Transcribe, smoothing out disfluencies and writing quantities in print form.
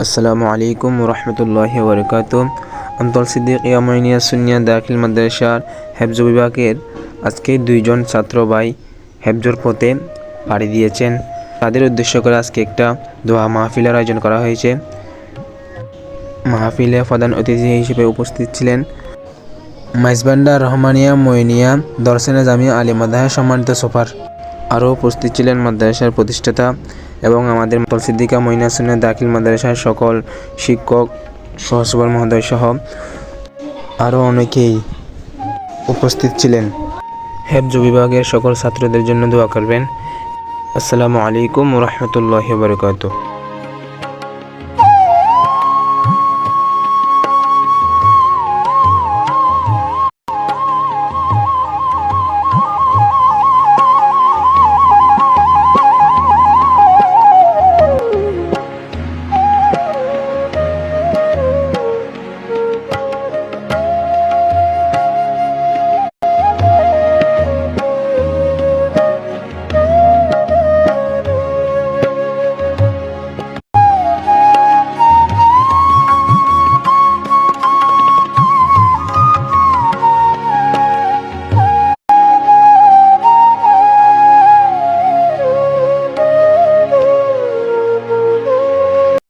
আসসালামু আলাইকুম রহমতুল্লাহি ওবরকাত। আমতল সিদ্দিকিয়া মইনিয়া সুন্নিয়া দাখিল মাদ্রাসার হেফজ বিভাগের আজকে দুইজন ছাত্র ভাই হেফজর পথে পাড়ি দিয়েছেন। তাদের উদ্দেশ্য করে আজকে একটা দোয়া মাহফিলের আয়োজন করা হয়েছে। মাহফিলে প্রধান অতিথি হিসেবে উপস্থিত ছিলেন মাইজবান্ডা রহমানিয়া মইনিয়া দর্শনে জামিয়া আলী মাদ্রাসা সম্মানিত সুপার। আরও উপস্থিত ছিলেন মাদ্রাসার প্রতিষ্ঠাতা এবং আমাদের আমতল সিদ্দিকিয়া মইনিয়া সুন্নিয়া দাখিল মাদ্রাসার সকল শিক্ষক সহসুপার মহোদয় সহ আরও অনেকেই উপস্থিত ছিলেন। হেফজ বিভাগের সকল ছাত্রদের জন্য দোয়া করবেন। আসসালামু আলাইকুম রহমতুল্লাহি ওয়া বারাকাতুহু।